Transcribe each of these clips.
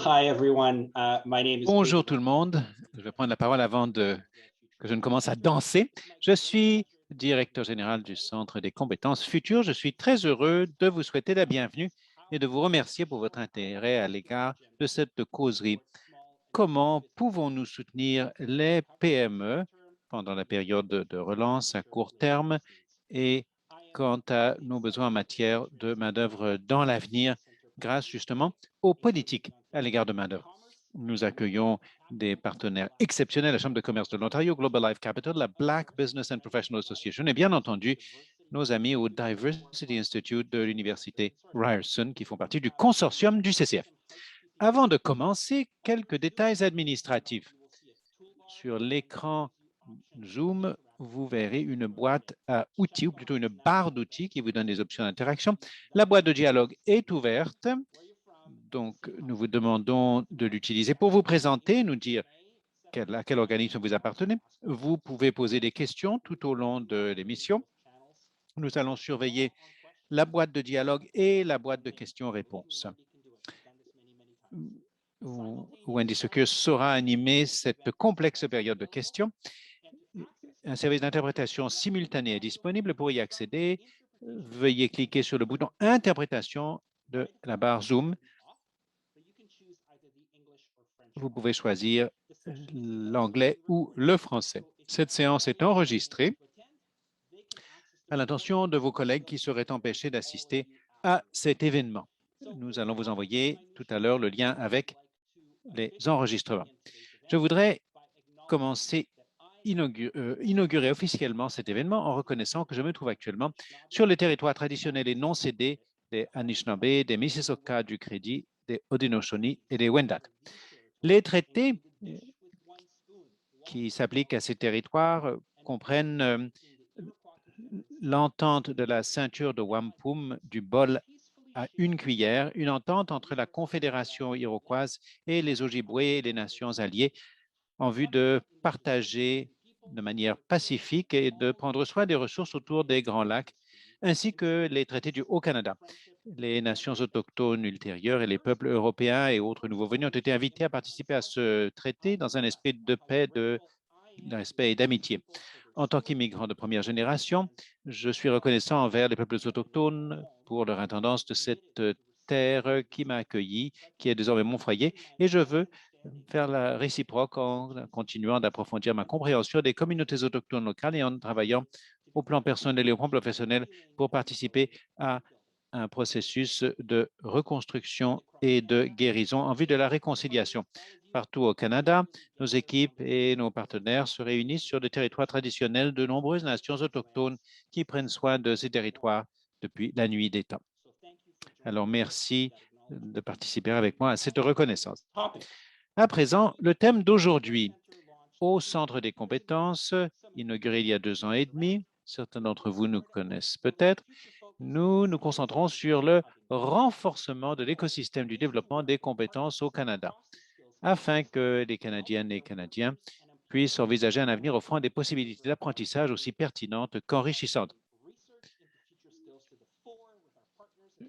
Hi everyone, my name is Bonjour tout le monde. Je vais prendre la parole avant que je ne commence à danser. Je suis directeur général du Centre des compétences futures. Je suis très heureux de vous souhaiter la bienvenue et de vous remercier pour votre intérêt à l'égard de cette causerie. Comment pouvons-nous soutenir les PME pendant la période de relance à court terme et quant à nos besoins en matière de main-d'œuvre dans l'avenir grâce justement aux politiques à l'égard de main-d'œuvre? Nous accueillons des partenaires exceptionnels, la Chambre de commerce de l'Ontario, Global Life Capital, la Black Business and Professional Association et bien entendu nos amis au Diversity Institute de l'Université Ryerson qui font partie du consortium du CCF. Avant de commencer, quelques détails administratifs. Sur l'écran Zoom, vous verrez une boîte à outils, ou plutôt une barre d'outils qui vous donne des options d'interaction. La boîte de dialogue est ouverte, donc nous vous demandons de l'utiliser pour vous présenter, nous dire à quel organisme vous appartenez. Vous pouvez poser des questions tout au long de l'émission. Nous allons surveiller la boîte de dialogue et la boîte de questions-réponses. Wendy Secure saura animer cette complexe période de questions. Un service d'interprétation simultanée est disponible. Pour y accéder, veuillez cliquer sur le bouton Interprétation de la barre Zoom. Vous pouvez choisir l'anglais ou le français. Cette séance est enregistrée à l'intention de vos collègues qui seraient empêchés d'assister à cet événement. Nous allons vous envoyer tout à l'heure le lien avec les enregistrements. Je voudrais commencer inaugurer officiellement cet événement en reconnaissant que je me trouve actuellement sur les territoires traditionnels et non cédés des Anishinaabe, des Mississauga du Crédit, des Haudenosaunee et des Wendat. Les traités qui s'appliquent à ces territoires comprennent l'entente de la ceinture de wampum du bol à une cuillère, une entente entre la Confédération iroquoise et les Ojibwe et les nations alliées en vue de partager de manière pacifique et de prendre soin des ressources autour des Grands Lacs, ainsi que les traités du Haut-Canada. Les nations autochtones ultérieures et les peuples européens et autres nouveaux venus ont été invités à participer à ce traité dans un esprit de paix, de respect et d'amitié. En tant qu'immigrant de première génération, je suis reconnaissant envers les peuples autochtones pour leur intendance de cette terre qui m'a accueilli, qui est désormais mon foyer, et je veux faire la réciproque en continuant d'approfondir ma compréhension des communautés autochtones locales et en travaillant au plan personnel et au plan professionnel pour participer à un processus de reconstruction et de guérison en vue de la réconciliation. Partout au Canada, nos équipes et nos partenaires se réunissent sur le territoire traditionnel de nombreuses nations autochtones qui prennent soin de ces territoires depuis la nuit des temps. Alors, merci de participer avec moi à cette reconnaissance. À présent, le thème d'aujourd'hui, au Centre des compétences, inauguré il y a 2 ans et demi, certains d'entre vous nous connaissent peut-être, nous nous concentrons sur le renforcement de l'écosystème du développement des compétences au Canada, afin que les Canadiennes et Canadiens puissent envisager un avenir offrant des possibilités d'apprentissage aussi pertinentes qu'enrichissantes.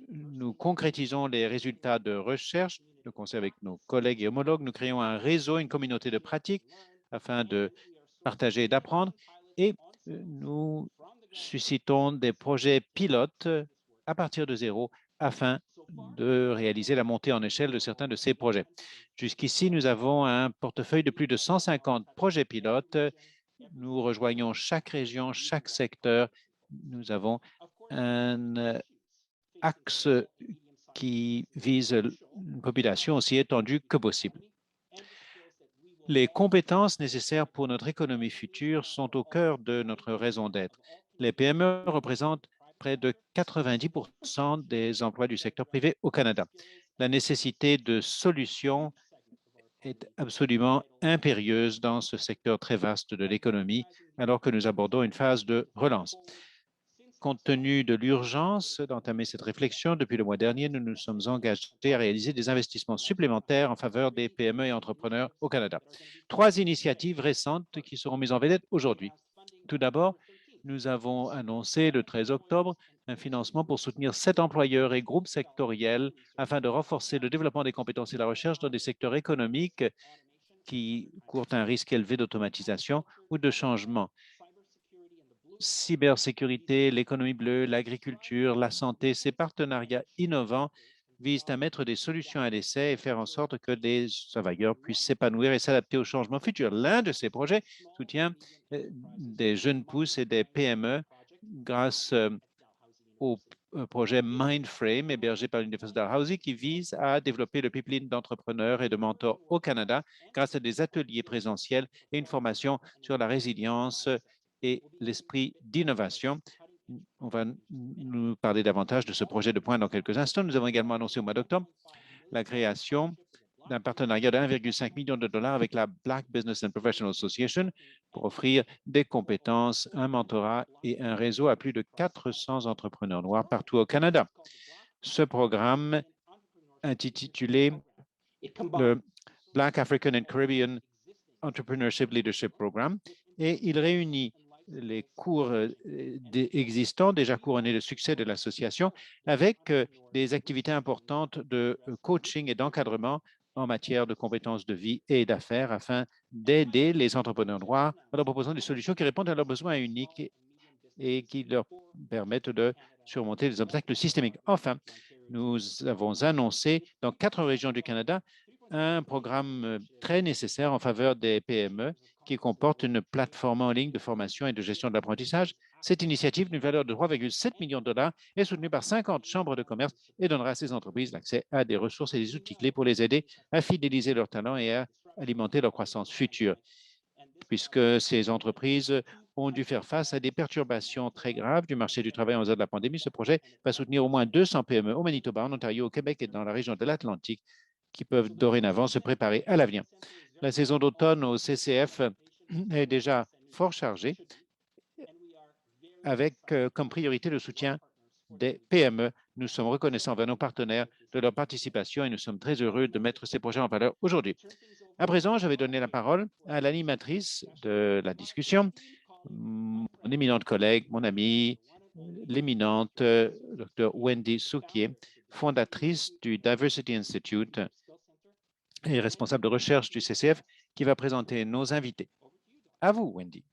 Nous concrétisons les résultats de recherche, de concert avec nos collègues et homologues. Nous créons un réseau, une communauté de pratiques afin de partager et d'apprendre. Et nous suscitons des projets pilotes à partir de zéro afin de réaliser la montée en échelle de certains de ces projets. Jusqu'ici, nous avons un portefeuille de plus de 150 projets pilotes. Nous rejoignons chaque région, chaque secteur. Nous avons un axe qui vise une population aussi étendue que possible. Les compétences nécessaires pour notre économie future sont au cœur de notre raison d'être. Les PME représentent près de 90% des emplois du secteur privé au Canada. La nécessité de solutions est absolument impérieuse dans ce secteur très vaste de l'économie, alors que nous abordons une phase de relance. Compte tenu de l'urgence d'entamer cette réflexion, depuis le mois dernier, nous nous sommes engagés à réaliser des investissements supplémentaires en faveur des PME et entrepreneurs au Canada. 3 initiatives récentes qui seront mises en vedette aujourd'hui. Tout d'abord, nous avons annoncé le 13 octobre un financement pour soutenir 7 employeurs et groupes sectoriels afin de renforcer le développement des compétences et la recherche dans des secteurs économiques qui courent un risque élevé d'automatisation ou de changement. Cybersécurité, l'économie bleue, l'agriculture, la santé, ces partenariats innovants visent à mettre des solutions à l'essai et faire en sorte que les travailleurs puissent s'épanouir et s'adapter aux changements futurs. L'un de ces projets soutient des jeunes pousses et des PME grâce au projet Mindframe, hébergé par l'Université Dalhousie, qui vise à développer le pipeline d'entrepreneurs et de mentors au Canada grâce à des ateliers présentiels et une formation sur la résilience et l'esprit d'innovation. On va nous parler davantage de ce projet de pointe dans quelques instants. Nous avons également annoncé au mois d'octobre la création d'un partenariat de 1,5 million de dollars avec la Black Business and Professional Association pour offrir des compétences, un mentorat et un réseau à plus de 400 entrepreneurs noirs partout au Canada. Ce programme, intitulé le Black African and Caribbean Entrepreneurship Leadership Program, et il réunit les cours existants, déjà couronnés de succès de l'association, avec des activités importantes de coaching et d'encadrement en matière de compétences de vie et d'affaires afin d'aider les entrepreneurs noirs en leur proposant des solutions qui répondent à leurs besoins uniques et qui leur permettent de surmonter les obstacles systémiques. Enfin, nous avons annoncé dans 4 régions du Canada un programme très nécessaire en faveur des PME qui comporte une plateforme en ligne de formation et de gestion de l'apprentissage. Cette initiative, d'une valeur de 3,7 millions de dollars, est soutenue par 50 chambres de commerce et donnera à ces entreprises l'accès à des ressources et des outils clés pour les aider à fidéliser leurs talents et à alimenter leur croissance future, puisque ces entreprises ont dû faire face à des perturbations très graves du marché du travail en raison de la pandémie. Ce projet va soutenir au moins 200 PME au Manitoba, en Ontario, au Québec et dans la région de l'Atlantique qui peuvent dorénavant se préparer à l'avenir. La saison d'automne au CCF est déjà fort chargée avec comme priorité le soutien des PME. Nous sommes reconnaissants envers nos partenaires de leur participation et nous sommes très heureux de mettre ces projets en valeur aujourd'hui. À présent, je vais donner la parole à l'animatrice de la discussion, mon éminente collègue, mon amie, l'éminente Dr. Wendy Souquier, fondatrice du Diversity Institute et responsable de recherche du CCF, qui va présenter nos invités. À vous, Wendy.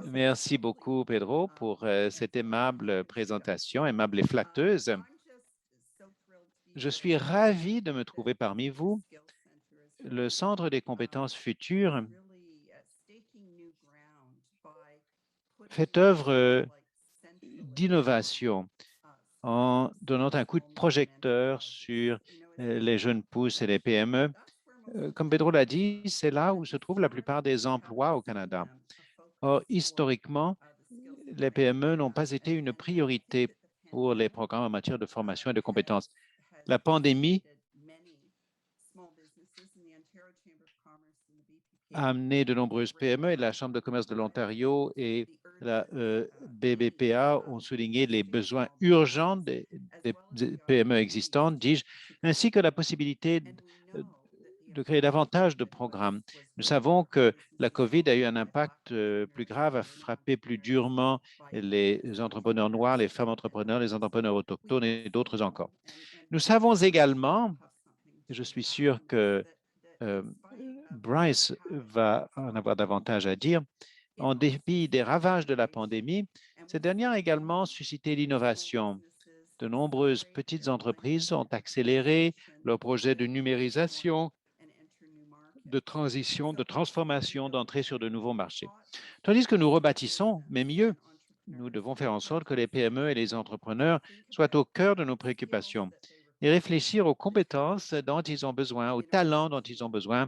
Merci beaucoup, Pedro, pour cette aimable présentation, aimable et flatteuse. Je suis ravi de me trouver parmi vous. Le Centre des compétences futures fait œuvre d'innovation en donnant un coup de projecteur sur les jeunes pousses et les PME. Comme Pedro l'a dit, c'est là où se trouvent la plupart des emplois au Canada. Or, historiquement, les PME n'ont pas été une priorité pour les programmes en matière de formation et de compétences. La pandémie a amené de nombreuses PME et la Chambre de commerce de l'Ontario et la BBPA ont souligné les besoins urgents des PME existantes, dis-je, ainsi que la possibilité de créer davantage de programmes. Nous savons que la COVID a eu un impact plus grave, a frappé plus durement les entrepreneurs noirs, les femmes entrepreneurs, les entrepreneurs autochtones et d'autres encore. Nous savons également, je suis sûr que Bryce va en avoir davantage à dire, en dépit des ravages de la pandémie, cette dernière a également suscité l'innovation. De nombreuses petites entreprises ont accéléré leurs projets de numérisation, de transition, de transformation, d'entrée sur de nouveaux marchés. Tandis que nous rebâtissons, mais mieux, nous devons faire en sorte que les PME et les entrepreneurs soient au cœur de nos préoccupations et réfléchir aux compétences dont ils ont besoin, aux talents dont ils ont besoin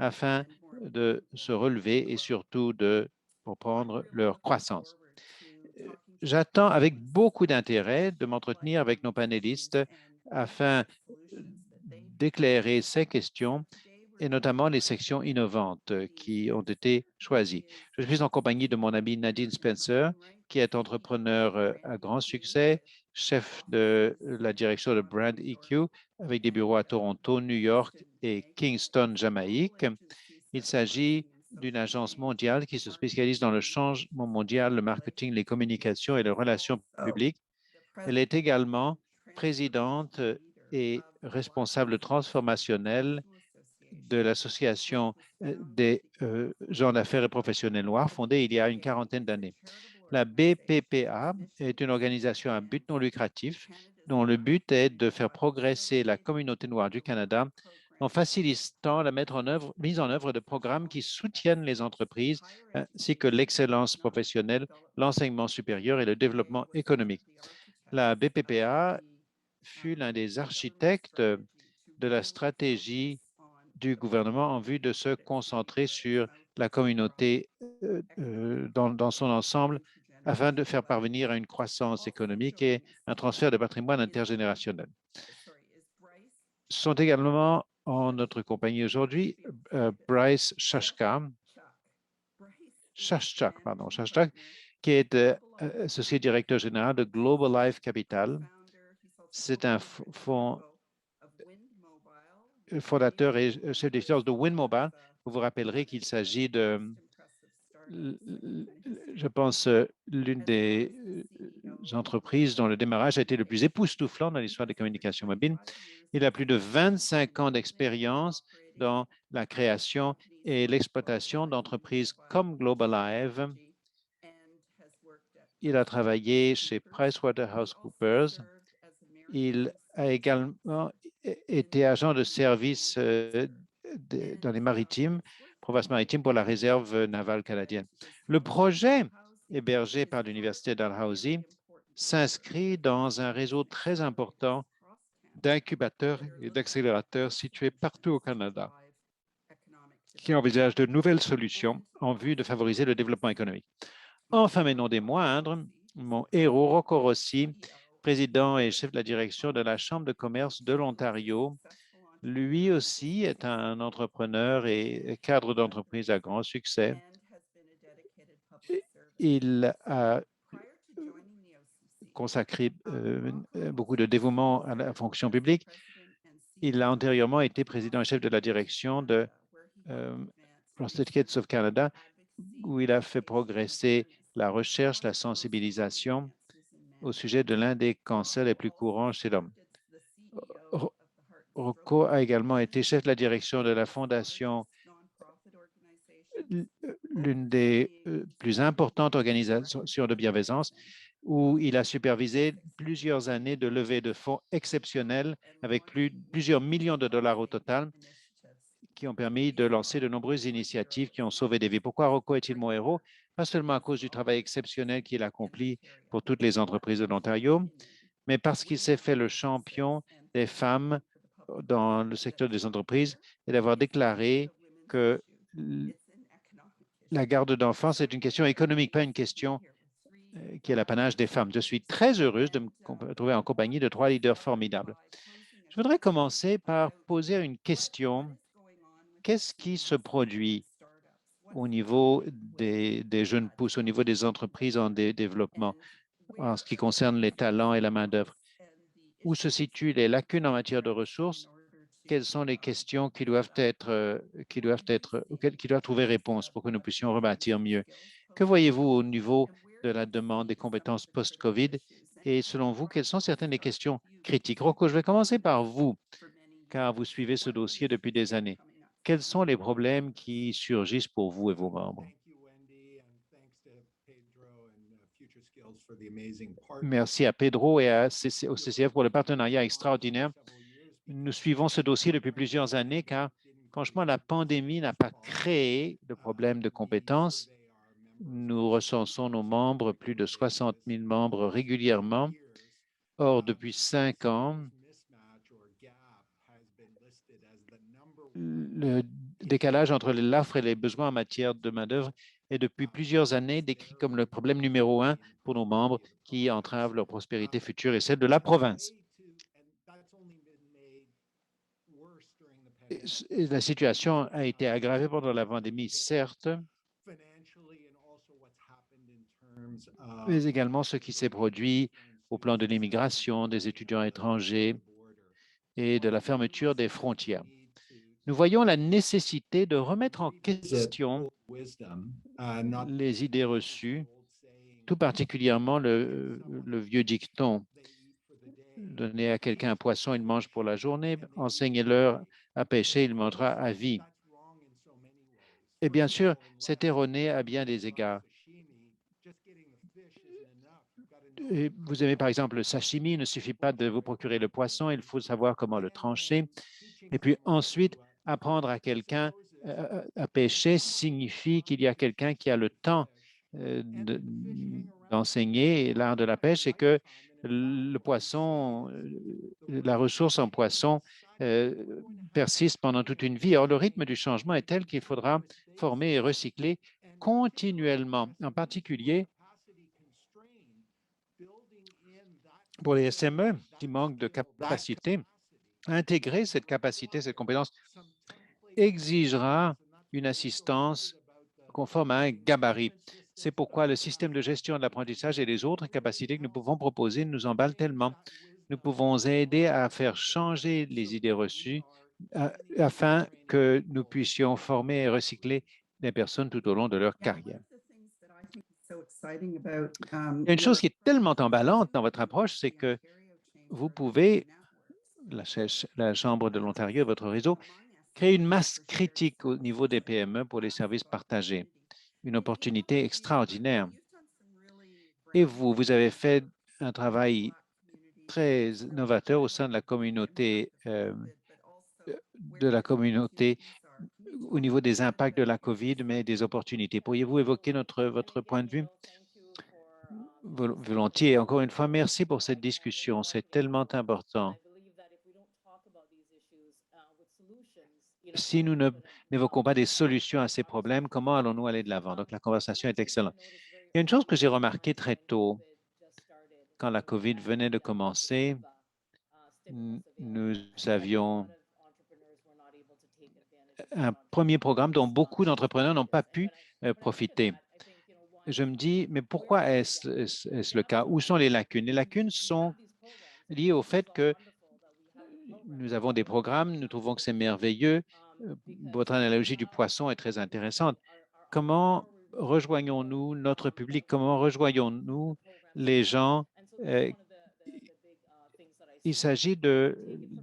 afin de se relever et surtout de reprendre leur croissance. J'attends avec beaucoup d'intérêt de m'entretenir avec nos panélistes afin d'éclairer ces questions et notamment les sections innovantes qui ont été choisies. Je suis en compagnie de mon amie Nadine Spencer, qui est entrepreneur à grand succès, chef de la direction de Brand EQ, avec des bureaux à Toronto, New York et Kingston, Jamaïque. Il s'agit d'une agence mondiale qui se spécialise dans le changement mondial, le marketing, les communications et les relations publiques. Elle est également présidente et responsable transformationnelle de l'Association des gens d'affaires et professionnels noirs, fondée il y a une quarantaine d'années. La BPPA est une organisation à but non lucratif dont le but est de faire progresser la communauté noire du Canada en facilitant la mise en œuvre de programmes qui soutiennent les entreprises ainsi que l'excellence professionnelle, l'enseignement supérieur et le développement économique. La BPPA fut l'un des architectes de la stratégie du gouvernement en vue de se concentrer sur la communauté dans son ensemble afin de faire parvenir à une croissance économique et un transfert de patrimoine intergénérationnel. Sont également en notre compagnie aujourd'hui Bryce Shashchak, qui est associé directeur général de Global Life Capital. C'est un fondateur et chef des finances de WinMobile. Vous vous rappellerez qu'il s'agit de, je pense, l'une des entreprises dont le démarrage a été le plus époustouflant dans l'histoire des communications mobiles. Il a plus de 25 ans d'expérience dans la création et l'exploitation d'entreprises comme Globalive. Il a travaillé chez PricewaterhouseCoopers. Il a également été agent de service dans les maritimes, provinces maritimes pour la réserve navale canadienne. Le projet hébergé par l'Université Dalhousie s'inscrit dans un réseau très important d'incubateurs et d'accélérateurs situés partout au Canada qui envisagent de nouvelles solutions en vue de favoriser le développement économique. Enfin, mais non des moindres, mon héros, Rocco Rossi, président et chef de la direction de la Chambre de commerce de l'Ontario, lui aussi est un entrepreneur et cadre d'entreprise à grand succès. Il a consacré beaucoup de dévouement à la fonction publique. Il a antérieurement été président et chef de la direction de Prostate Kids of Canada, où il a fait progresser la recherche, la sensibilisation au sujet de l'un des cancers les plus courants chez l'homme. Rocco a également été chef de la direction de la fondation, l'une des plus importantes organisations de bienfaisance, où il a supervisé plusieurs années de levée de fonds exceptionnelles avec plusieurs millions de dollars au total, qui ont permis de lancer de nombreuses initiatives qui ont sauvé des vies. Pourquoi Rocco est-il mon héros? Pas seulement à cause du travail exceptionnel qu'il accomplit pour toutes les entreprises de l'Ontario, mais parce qu'il s'est fait le champion des femmes dans le secteur des entreprises et d'avoir déclaré que la garde d'enfants, c'est une question économique, pas une question qui est l'apanage des femmes. Je suis très heureuse de me trouver en compagnie de trois leaders formidables. Je voudrais commencer par poser une question. Qu'est-ce qui se produit au niveau des jeunes pousses, au niveau des entreprises en développement, en ce qui concerne les talents et la main-d'œuvre? Où se situent les lacunes en matière de ressources? Quelles sont les questions qui doivent trouver réponse pour que nous puissions rebâtir mieux? Que voyez-vous au niveau de la demande des compétences post-COVID? Et selon vous, quelles sont certaines des questions critiques? Rocco, je vais commencer par vous, car vous suivez ce dossier depuis des années. Quels sont les problèmes qui surgissent pour vous et vos membres? Merci à Pedro et au CCF pour le partenariat extraordinaire. Nous suivons ce dossier depuis plusieurs années car, franchement, la pandémie n'a pas créé de problème de compétences. Nous recensons nos membres, plus de 60 000 membres régulièrement. Or, depuis 5 ans, le décalage entre l'offre et les besoins en matière de main-d'œuvre est depuis plusieurs années décrit comme le problème numéro 1 pour nos membres qui entrave leur prospérité future et celle de la province. Et la situation a été aggravée pendant la pandémie, certes, mais également ce qui s'est produit au plan de l'immigration, des étudiants étrangers et de la fermeture des frontières. Nous voyons la nécessité de remettre en question les idées reçues, tout particulièrement le vieux dicton: donner à quelqu'un un poisson, il mange pour la journée, enseignez-leur à pêcher, il mangera à vie. Et bien sûr, c'est erroné à bien des égards. Et vous aimez par exemple le sashimi, il ne suffit pas de vous procurer le poisson, il faut savoir comment le trancher. Et puis ensuite, apprendre à quelqu'un à pêcher signifie qu'il y a quelqu'un qui a le temps d'enseigner l'art de la pêche et que le poisson, la ressource en poisson persiste pendant toute une vie. Or, le rythme du changement est tel qu'il faudra former et recycler continuellement, en particulier pour les SME qui manquent de capacité. Intégrer cette capacité, cette compétence exigera une assistance conforme à un gabarit. C'est pourquoi le système de gestion de l'apprentissage et les autres capacités que nous pouvons proposer nous emballent tellement. Nous pouvons aider à faire changer les idées reçues afin que nous puissions former et recycler les personnes tout au long de leur carrière. Il y a une chose qui est tellement emballante dans votre approche, c'est que vous pouvez, la Chambre de l'Ontario, votre réseau, créer une masse critique au niveau des PME pour les services partagés. Une opportunité extraordinaire. Et vous avez fait un travail très novateur au sein de la communauté au niveau des impacts de la COVID, mais des opportunités. Pourriez-vous évoquer votre point de vue? Volontiers. Encore une fois, merci pour cette discussion. C'est tellement important. Si nous n'évoquons pas des solutions à ces problèmes, comment allons-nous aller de l'avant? Donc, la conversation est excellente. Il y a une chose que j'ai remarquée très tôt, quand la COVID venait de commencer, nous avions un premier programme dont beaucoup d'entrepreneurs n'ont pas pu profiter. Je me dis, mais pourquoi est-ce le cas? Où sont les lacunes? Les lacunes sont liées au fait que nous avons des programmes, nous trouvons que c'est merveilleux. Votre analogie du poisson est très intéressante. Comment rejoignons-nous notre public? Comment rejoignons-nous les gens? Il s'agit de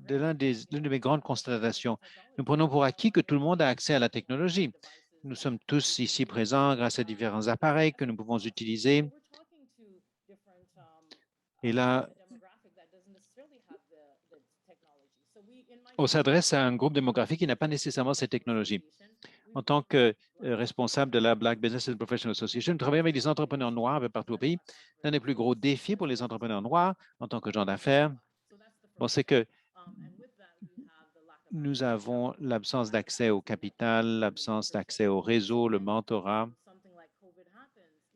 l'une de mes grandes constatations. Nous prenons pour acquis que tout le monde a accès à la technologie. Nous sommes tous ici présents grâce à différents appareils que nous pouvons utiliser. Et là, on s'adresse à un groupe démographique qui n'a pas nécessairement ces technologies. En tant que responsable de la Black Business and Professional Association, nous travaillons avec des entrepreneurs noirs un peu partout au pays. L'un des plus gros défis pour les entrepreneurs noirs en tant que gens d'affaires, c'est que nous avons l'absence d'accès au capital, l'absence d'accès au réseau, le mentorat.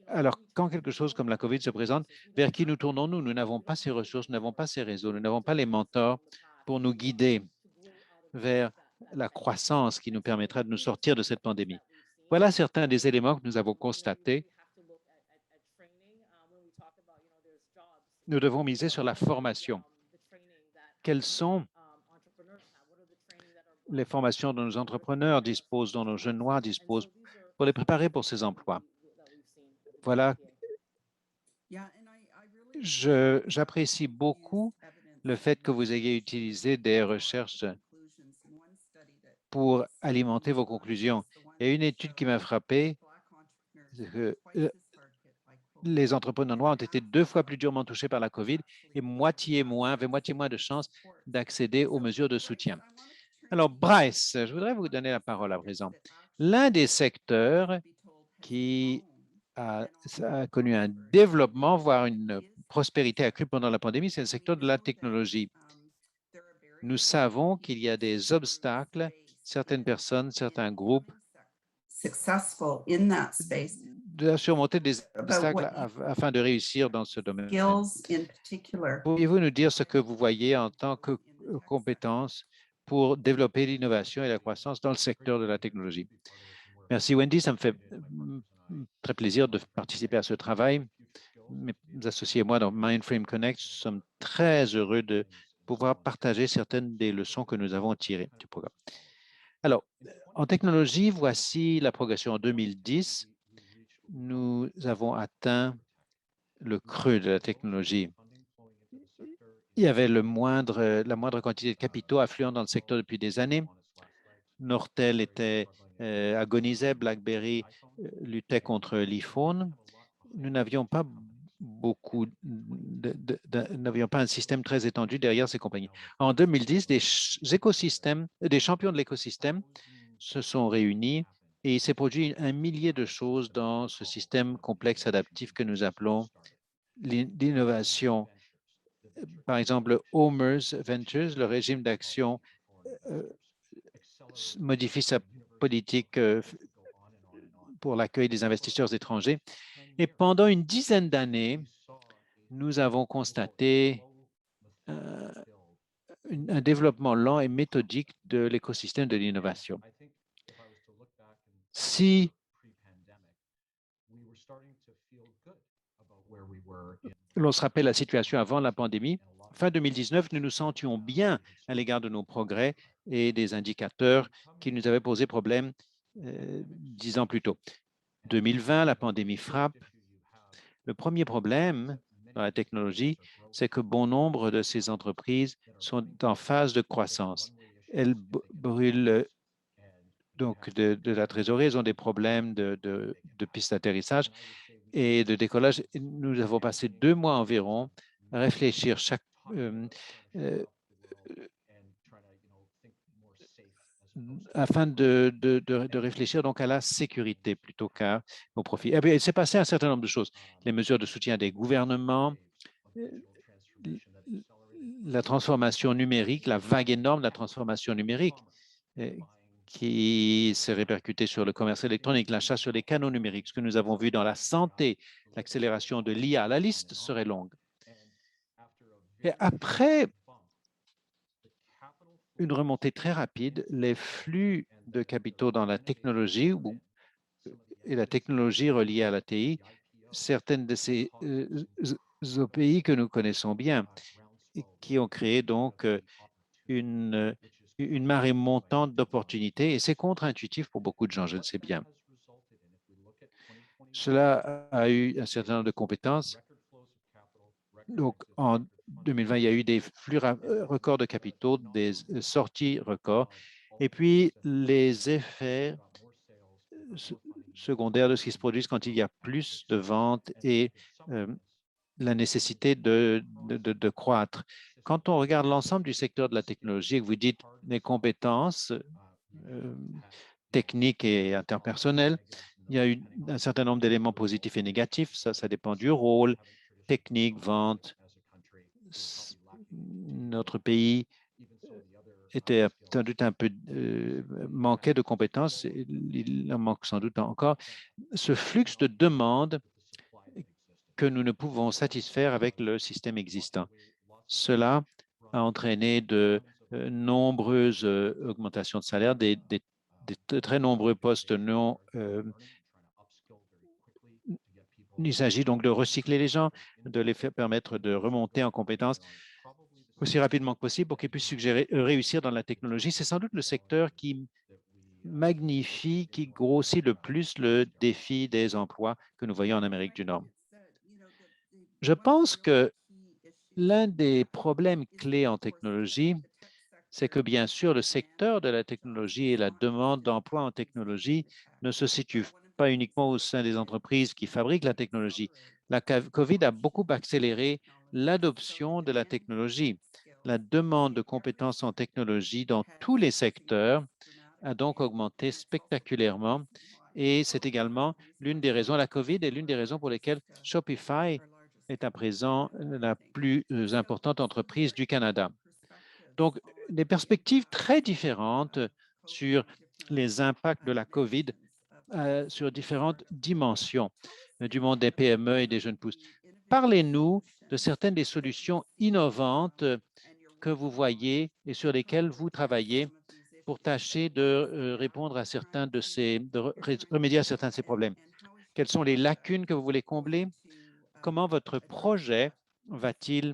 Alors, quand quelque chose comme la COVID se présente, vers qui nous tournons-nous? Nous n'avons pas ces ressources, nous n'avons pas ces réseaux, nous n'avons pas les mentors pour nous guider vers la croissance qui nous permettra de nous sortir de cette pandémie. Voilà certains des éléments que nous avons constatés. Nous devons miser sur la formation. Quelles sont les formations dont nos entrepreneurs disposent, dont nos jeunes noirs disposent, pour les préparer pour ces emplois? Voilà. J'apprécie beaucoup le fait que vous ayez utilisé des recherches pour alimenter vos conclusions. Il y a une étude qui m'a frappé, c'est que les entrepreneurs noirs ont été 2 fois plus durement touchés par la COVID et avaient moitié moins de chances d'accéder aux mesures de soutien. Alors, Bryce, je voudrais vous donner la parole à présent. L'un des secteurs qui a connu un développement, voire une prospérité accrue pendant la pandémie, c'est le secteur de la technologie. Nous savons qu'il y a des obstacles, certaines personnes, certains groupes de surmonter des obstacles afin de réussir dans ce domaine. Pourriez-vous nous dire ce que vous voyez en tant que compétences pour développer l'innovation et la croissance dans le secteur de la technologie? Merci Wendy, ça me fait très plaisir de participer à ce travail. Mes associés et moi dans Mindframe Connect sommes très heureux de pouvoir partager certaines des leçons que nous avons tirées du programme. Alors, en technologie, voici la progression. En 2010, nous avons atteint le creux de la technologie. Il y avait la moindre quantité de capitaux affluant dans le secteur depuis des années. Nortel agonisait, BlackBerry luttait contre l'iPhone. Nous n'avions pas n'avions pas un système très étendu derrière ces compagnies. En 2010, des champions de l'écosystème se sont réunis et il s'est produit un millier de choses dans ce système complexe adaptif que nous appelons l'innovation. Par exemple, Homers Ventures, le régime d'action, euh, modifie sa politique pour l'accueil des investisseurs étrangers. Et pendant une dizaine d'années, nous avons constaté euh, un développement lent et méthodique de l'écosystème de l'innovation. Si l'on se rappelle la situation avant la pandémie, fin 2019, nous nous sentions bien à l'égard de nos progrès et des indicateurs qui nous avaient posé problème 10 ans plus tôt. 2020, la pandémie frappe. Le premier problème dans la technologie, c'est que bon nombre de ces entreprises sont en phase de croissance. Elles brûlent donc de la trésorerie, elles ont des problèmes de piste d'atterrissage et de décollage. Nous avons passé 2 mois environ à réfléchir euh, afin de réfléchir donc à la sécurité plutôt qu'au profit. Eh bien, il s'est passé un certain nombre de choses. Les mesures de soutien des gouvernements, la transformation numérique, la vague énorme de la transformation numérique qui s'est répercutée sur le commerce électronique, l'achat sur les canaux numériques, ce que nous avons vu dans la santé, l'accélération de l'IA. La liste serait longue. Et après une remontée très rapide, les flux de capitaux dans la technologie et la technologie reliée à la TI, certaines de ces OPI que nous connaissons bien, qui ont créé donc une marée montante d'opportunités et c'est contre-intuitif pour beaucoup de gens, je le sais bien. Cela a eu un certain nombre de compétences. Donc, en 2020, il y a eu des flux records de capitaux, des sorties records, et puis les effets secondaires de ce qui se produit quand il y a plus de ventes et la nécessité de croître. Quand on regarde l'ensemble du secteur de la technologie et que vous dites les compétences techniques et interpersonnelles, il y a eu un certain nombre d'éléments positifs et négatifs. Ça dépend du rôle, technique, vente. Notre pays était sans doute un peu manquait de compétences, il en manque sans doute encore. Ce flux de demande que nous ne pouvons satisfaire avec le système existant. Cela a entraîné de nombreuses augmentations de salaire, de très nombreux postes non. Il s'agit donc de recycler les gens, de les faire permettre de remonter en compétences aussi rapidement que possible pour qu'ils puissent réussir dans la technologie. C'est sans doute le secteur qui magnifie, qui grossit le plus le défi des emplois que nous voyons en Amérique du Nord. Je pense que l'un des problèmes clés en technologie, c'est que bien sûr, le secteur de la technologie et la demande d'emploi en technologie ne se situent pas uniquement au sein des entreprises qui fabriquent la technologie. La COVID a beaucoup accéléré l'adoption de la technologie. La demande de compétences en technologie dans tous les secteurs a donc augmenté spectaculairement et c'est également l'une des raisons, la COVID est l'une des raisons pour lesquelles Shopify est à présent la plus importante entreprise du Canada. Donc, des perspectives très différentes sur les impacts de la COVID sur différentes dimensions du monde des PME et des jeunes pousses. Parlez-nous de certaines des solutions innovantes que vous voyez et sur lesquelles vous travaillez pour tâcher de répondre à certains de remédier à certains de ces problèmes. Quelles sont les lacunes que vous voulez combler? Comment votre projet va-t-il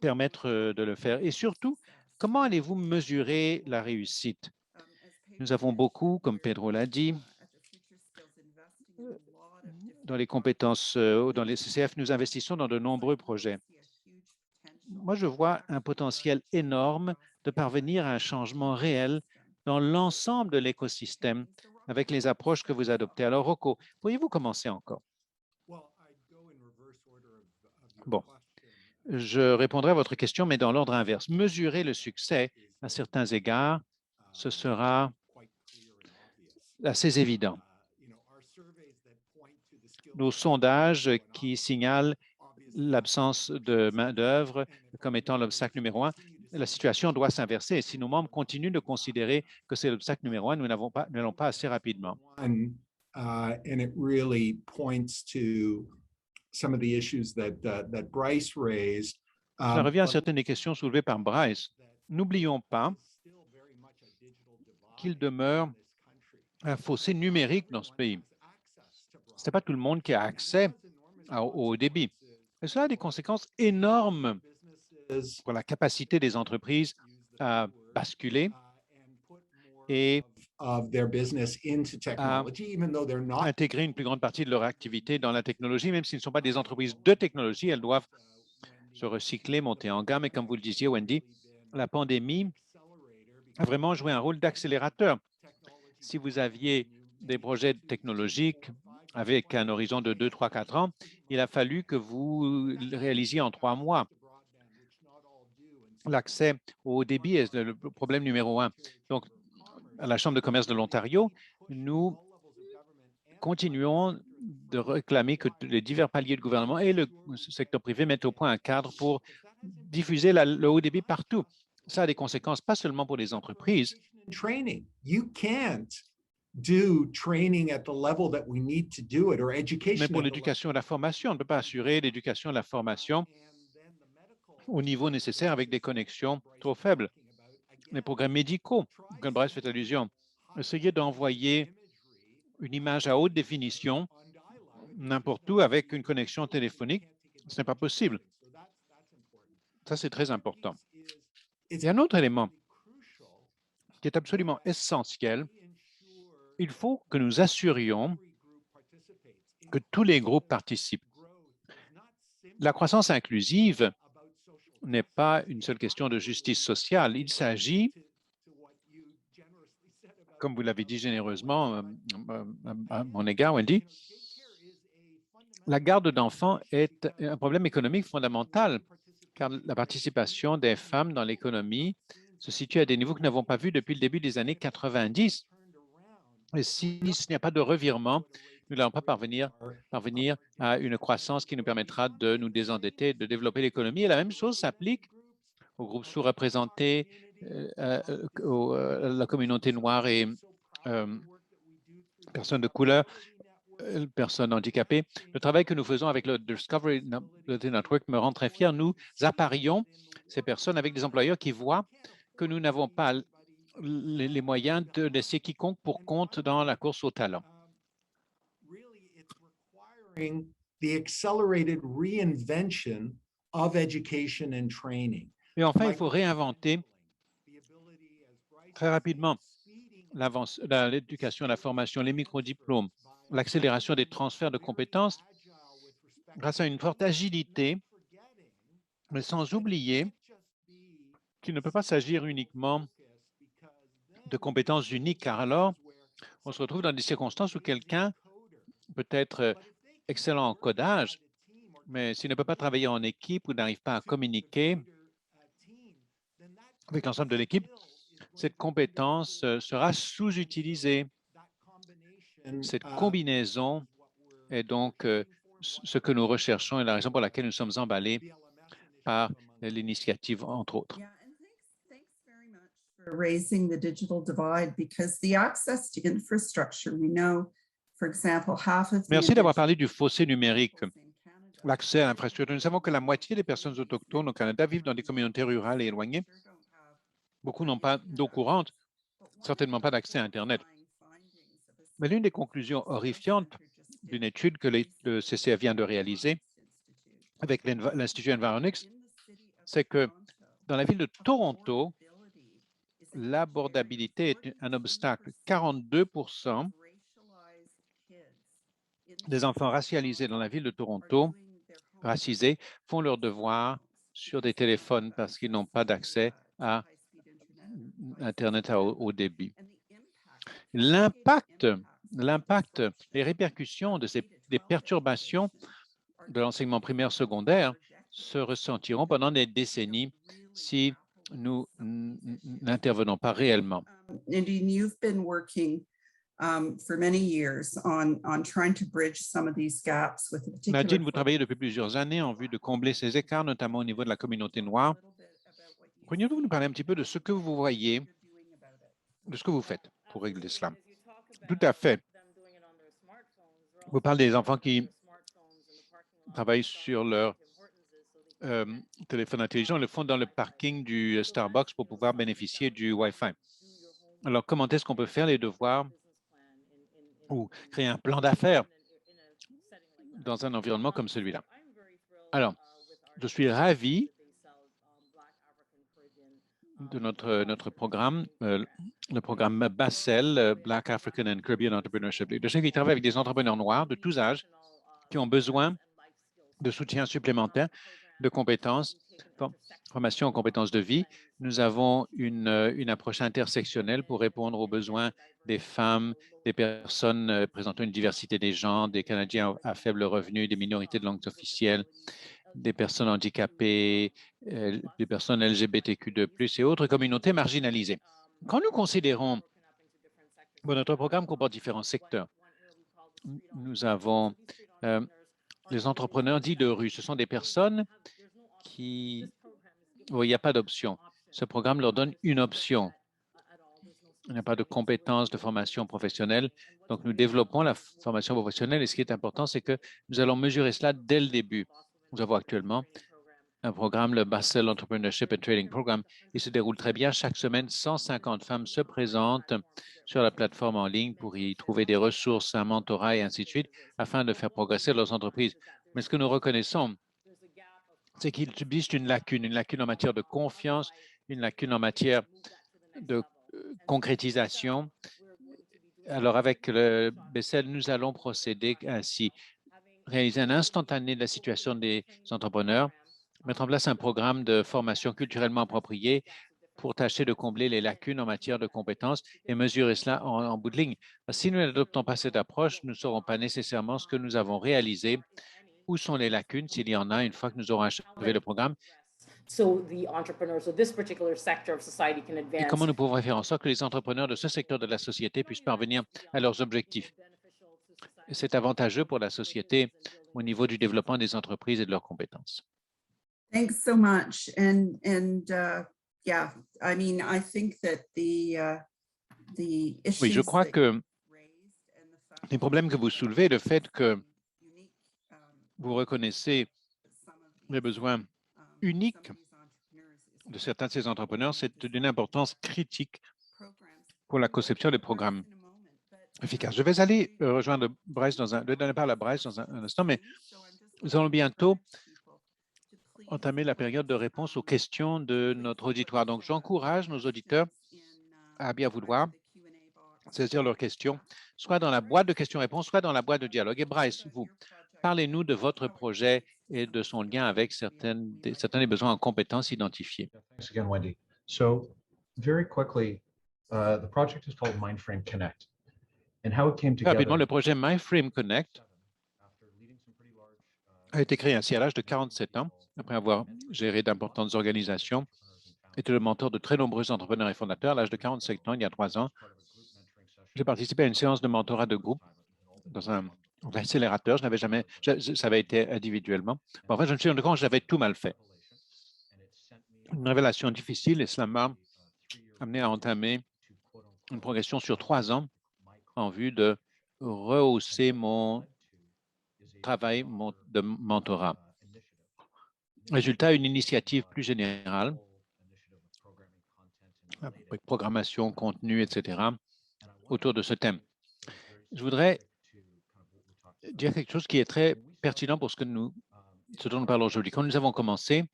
permettre de le faire? Et surtout, comment allez-vous mesurer la réussite? Nous avons beaucoup, comme Pedro l'a dit, dans les compétences, dans les CCF, nous investissons dans de nombreux projets. Moi, je vois un potentiel énorme de parvenir à un changement réel dans l'ensemble de l'écosystème avec les approches que vous adoptez. Alors, Rocco, pourriez-vous commencer encore? Bon, je répondrai à votre question, mais dans l'ordre inverse. Mesurer le succès, à certains égards, ce sera assez évident. Nos sondages qui signalent l'absence de main-d'œuvre comme étant l'obstacle numéro un, la situation doit s'inverser. Si nos membres continuent de considérer que c'est l'obstacle numéro un, nous n'allons pas assez rapidement. And it really points to some of the issues that Bryce raised. Cela revient à certaines des questions soulevées par Bryce. N'oublions pas qu'il demeure un fossé numérique dans ce pays. Ce n'est pas tout le monde qui a accès au haut débit. Et cela a des conséquences énormes pour la capacité des entreprises à basculer et à intégrer une plus grande partie de leur activité dans la technologie, même s'ils ne sont pas des entreprises de technologie, elles doivent se recycler, monter en gamme. Et comme vous le disiez, Wendy, la pandémie a vraiment joué un rôle d'accélérateur. Si vous aviez des projets technologiques avec un horizon de 2, 3, 4 ans, il a fallu que vous le réalisiez en 3 mois. L'accès au haut débit est le problème numéro un. Donc, à la Chambre de commerce de l'Ontario, nous continuons de réclamer que les divers paliers de gouvernement et le secteur privé mettent au point un cadre pour diffuser le haut débit partout. Ça a des conséquences pas seulement pour les entreprises. Mais pour l'éducation et la formation, on ne peut pas assurer l'éducation et la formation au niveau nécessaire avec des connexions trop faibles. Les progrès médicaux, comme Bryce fait allusion, essayez d'envoyer une image à haute définition n'importe où avec une connexion téléphonique, ce n'est pas possible. Ça, c'est très important. Il y a un autre élément qui est absolument essentiel. Il faut que nous assurions que tous les groupes participent. La croissance inclusive n'est pas une seule question de justice sociale. Il s'agit, comme vous l'avez dit généreusement à mon égard, Wendy, la garde d'enfants est un problème économique fondamental, car la participation des femmes dans l'économie se situe à des niveaux que nous n'avons pas vus depuis le début des années 90. Et s'il n'y a pas de revirement, nous n'allons pas parvenir à une croissance qui nous permettra de nous désendetter, de développer l'économie. Et la même chose s'applique aux groupes sous-représentés, à la communauté noire et personnes de couleur, personnes handicapées. Le travail que nous faisons avec le Discovery Network me rend très fier. Nous apparions ces personnes avec des employeurs qui voient que nous n'avons pas les moyens de laisser quiconque pour compte dans la course au talent. Et enfin, il faut réinventer très rapidement l'éducation, la formation, les microdiplômes, l'accélération des transferts de compétences grâce à une forte agilité, mais sans oublier qu'il ne peut pas s'agir uniquement de compétences uniques, car alors on se retrouve dans des circonstances où quelqu'un peut être excellent en codage, mais s'il ne peut pas travailler en équipe ou n'arrive pas à communiquer avec l'ensemble de l'équipe, cette compétence sera sous-utilisée. Cette combinaison est donc ce que nous recherchons et la raison pour laquelle nous sommes emballés par l'initiative, entre autres. Raising the digital divide because the access to infrastructure, we know, for example, half of Merci d'avoir parlé du fossé numérique, l'accès à l'infrastructure. Nous savons que la moitié des personnes autochtones au Canada vivent dans des communautés rurales et éloignées. Beaucoup n'ont pas d'eau courante, certainement pas d'accès à Internet. Mais l'une des conclusions horrifiantes d'une étude que le CCF vient de réaliser avec l'Institut Environics, c'est que dans la ville de Toronto, l'abordabilité est un obstacle. 42% des enfants racialisés dans la ville de Toronto, racisés, font leurs devoirs sur des téléphones parce qu'ils n'ont pas d'accès à Internet à haut débit. L'impact, les répercussions des perturbations de l'enseignement primaire secondaire se ressentiront pendant des décennies si nous n'intervenons pas réellement. Nadine, you've been working for many years on trying to bridge some of these gaps with a particular Nadine, vous travaillez depuis plusieurs années en vue de combler ces écarts, notamment au niveau de la communauté noire. Pourriez-vous nous parler un petit peu de ce que vous voyez, de ce que vous faites pour régler cela? Tout à fait. Vous parlez des enfants qui travaillent sur leur téléphone intelligent, le font dans le parking du Starbucks pour pouvoir bénéficier du Wi-Fi. Alors, comment est-ce qu'on peut faire les devoirs ou créer un plan d'affaires dans un environnement comme celui-là? Alors, je suis ravi de notre programme, le programme BACEL, Black African and Caribbean Entrepreneurship Leadership, qui travaille avec des entrepreneurs noirs de tous âges qui ont besoin de soutien supplémentaire, de compétences, formation en compétences de vie. Nous avons une approche intersectionnelle pour répondre aux besoins des femmes, des personnes présentant une diversité des genres, des Canadiens à faible revenu, des minorités de langues officielles, des personnes handicapées, des personnes LGBTQ2+, et autres communautés marginalisées. Quand nous considérons, notre programme comporte différents secteurs. Nous avons les entrepreneurs dits de rue. Ce sont des personnes où il n'y a pas d'option. Ce programme leur donne une option. Il n'y a pas de compétences de formation professionnelle. Donc, nous développons la formation professionnelle et ce qui est important, c'est que nous allons mesurer cela dès le début. Nous avons actuellement un programme, le BACEL Entrepreneurship and Training Program. Il se déroule très bien. Chaque semaine, 150 femmes se présentent sur la plateforme en ligne pour y trouver des ressources, un mentorat et ainsi de suite, afin de faire progresser leurs entreprises. Mais ce que nous reconnaissons, c'est qu'il subsiste une lacune en matière de confiance, une lacune en matière de concrétisation. Alors, avec le BACEL, nous allons procéder ainsi, réaliser un instantané de la situation des entrepreneurs, mettre en place un programme de formation culturellement approprié pour tâcher de combler les lacunes en matière de compétences et mesurer cela en bout de ligne. Si nous n'adoptons pas cette approche, nous ne saurons pas nécessairement ce que nous avons réalisé, où sont les lacunes, s'il y en a, une fois que nous aurons achevé le programme. Et comment nous pouvons faire en sorte que les entrepreneurs de ce secteur de la société puissent parvenir à leurs objectifs. C'est avantageux pour la société au niveau du développement des entreprises et de leurs compétences. Thanks so much. Yeah, I mean, I think that the issues. Oui, je crois que les problèmes que vous soulevez, le fait que vous reconnaissez les besoins uniques de certains de ces entrepreneurs, c'est d'une importance critique pour la conception des programmes efficaces. Je vais aller rejoindre Bryce donner la parole à Bryce dans un instant, mais nous allons bientôt entamer la période de réponse aux questions de notre auditoire. Donc, j'encourage nos auditeurs à bien vouloir saisir leurs questions, soit dans la boîte de questions-réponses, soit dans la boîte de dialogue. Et Bryce, vous, parlez-nous de votre projet et de son lien avec certains des besoins en compétences identifiés. Thanks again, Wendy. So, very quickly, the project is called Mindframe Connect. And how it came together. Rapidement, le projet Mindframe Connect a été créé ainsi à l'âge de 47 ans, après avoir géré d'importantes organisations, été le mentor de très nombreux entrepreneurs et fondateurs. À l'âge de 47 ans, il y a 3 ans, j'ai participé à une séance de mentorat de groupe dans un accélérateur. Je n'avais jamais, ça avait été individuellement. En fait, je me suis rendu compte que j'avais tout mal fait. Une révélation difficile et cela m'a amené à entamer une progression sur 3 ans en vue de rehausser mon travail de mentorat. Résultat, une initiative plus générale, avec programmation, contenu, etc., autour de ce thème. Je voudrais dire quelque chose qui est très pertinent pour ce dont nous parlons aujourd'hui. Quand nous avons commencé,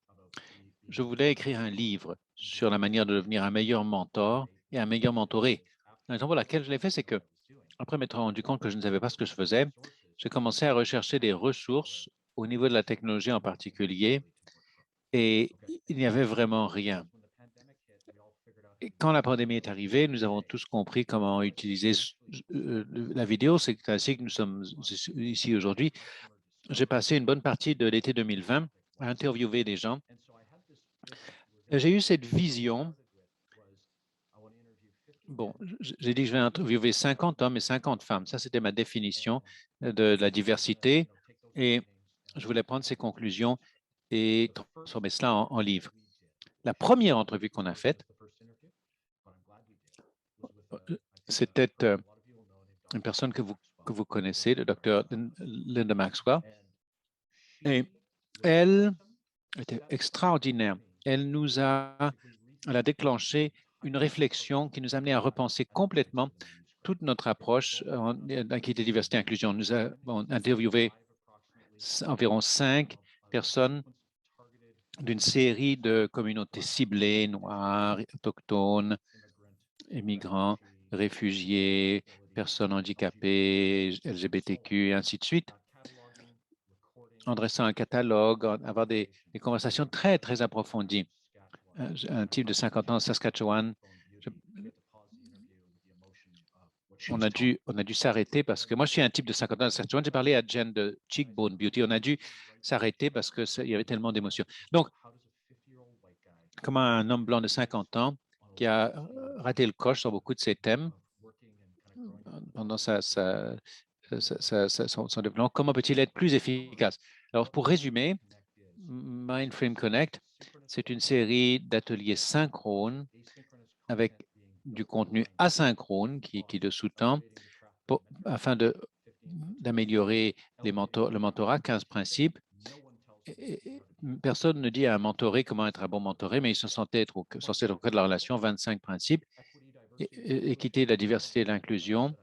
je voulais écrire un livre sur la manière de devenir un meilleur mentor et un meilleur mentoré. La raison pour laquelle je l'ai fait, c'est que, après m'être rendu compte que je ne savais pas ce que je faisais, j'ai commencé à rechercher des ressources au niveau de la technologie en particulier, et il n'y avait vraiment rien. Et quand la pandémie est arrivée, nous avons tous compris comment utiliser la vidéo. C'est ainsi que nous sommes ici aujourd'hui. J'ai passé une bonne partie de l'été 2020 à interviewer des gens. J'ai eu cette vision. Bon, j'ai dit que je vais interviewer 50 hommes et 50 femmes. Ça, c'était ma définition de la diversité. Et je voulais prendre ces conclusions et transformer cela en livre. La première entrevue qu'on a faite, c'était une personne que vous connaissez, le docteur Linda Maxwell. Et elle était extraordinaire. Elle a déclenché une réflexion qui nous a amené à repenser complètement toute notre approche d'équité, diversité, inclusion. Nous avons interviewé environ 5 personnes d'une série de communautés ciblées, noires, autochtones, immigrants, réfugiés, personnes handicapées, LGBTQ, et ainsi de suite, en dressant un catalogue, avoir des conversations très, très approfondies. Un type de 50 ans, Saskatchewan, on a dû s'arrêter parce que moi, je suis un type de 50 ans, Saskatchewan, j'ai parlé à Jen de Cheekbone Beauty, on a dû s'arrêter parce qu'il y avait tellement d'émotions. Donc, comment un homme blanc de 50 ans qui a raté le coche sur beaucoup de ces thèmes pendant son développement, comment peut-il être plus efficace? Alors, pour résumer, Mindframe Connect, c'est une série d'ateliers synchrones avec du contenu asynchrone qui le sous-tend afin d'améliorer le mentorat, 15 principes. Personne ne dit à un mentoré comment être un bon mentoré, mais ils sont censés être au cœur de la relation, 25 principes. Équité, la diversité et l'inclusion,